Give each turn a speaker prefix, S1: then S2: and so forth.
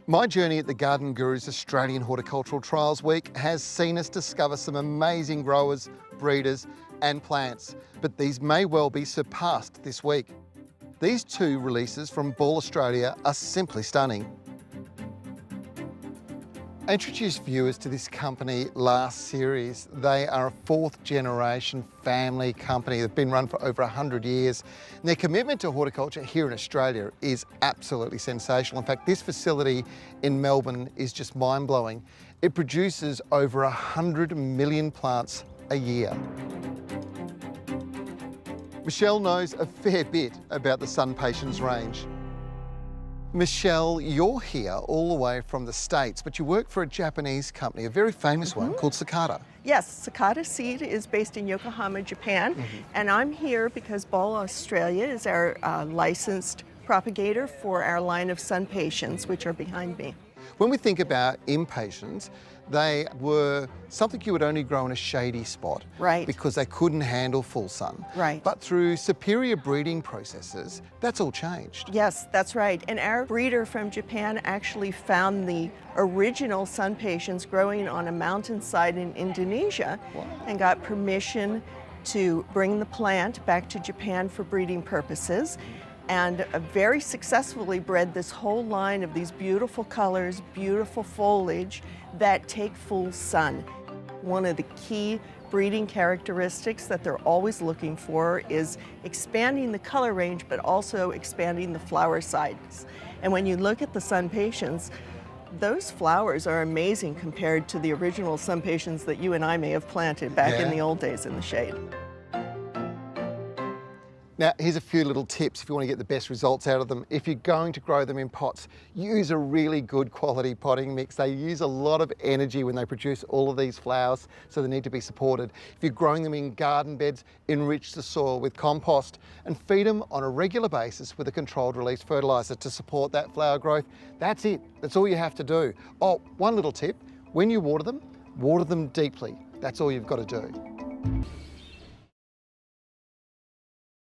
S1: My journey at the Garden Guru's Australian Horticultural Trials Week has seen us discover some amazing growers, breeders and plants, but these may well be surpassed this week. These two releases from Ball Australia are simply stunning. I introduced viewers to this company last series. They are a fourth generation family company. They've been run for over 100 years. And their commitment to horticulture here in Australia is absolutely sensational. In fact, this facility in Melbourne is just mind-blowing. It produces over 100 million plants a year. Michelle knows a fair bit about the Sunpatiens range. Michelle, you're here all the way from the States, but you work for a Japanese company, a very famous one called Cicada.
S2: Yes, Cicada Seed is based in Yokohama, Japan, and I'm here because Ball Australia is our licensed propagator for our line of Sunpatiens, which are behind me.
S1: When we think about impatiens, they were something you would only grow in a shady spot.
S2: Right.
S1: Because they couldn't handle full sun.
S2: Right.
S1: But through superior breeding processes, that's all changed.
S2: Yes, that's right. And our breeder from Japan actually found the original Sunpatiens growing on a mountainside in Indonesia.
S1: Wow.
S2: And got permission to bring the plant back to Japan for breeding purposes. And very successfully bred this whole line of these beautiful colors, beautiful foliage that take full sun. One of the key breeding characteristics that they're always looking for is expanding the color range, but also expanding the flower size. And when you look at the Sunpatiens, those flowers are amazing compared to the original Sunpatiens that you and I may have planted back in the old days in the shade.
S1: Now, here's a few little tips if you want to get the best results out of them. If you're going to grow them in pots, use a really good quality potting mix. They use a lot of energy when they produce all of these flowers, so they need to be supported. If you're growing them in garden beds, enrich the soil with compost and feed them on a regular basis with a controlled release fertiliser to support that flower growth. That's it. That's all you have to do. Oh, one little tip, when you water them deeply. That's all you've got to do.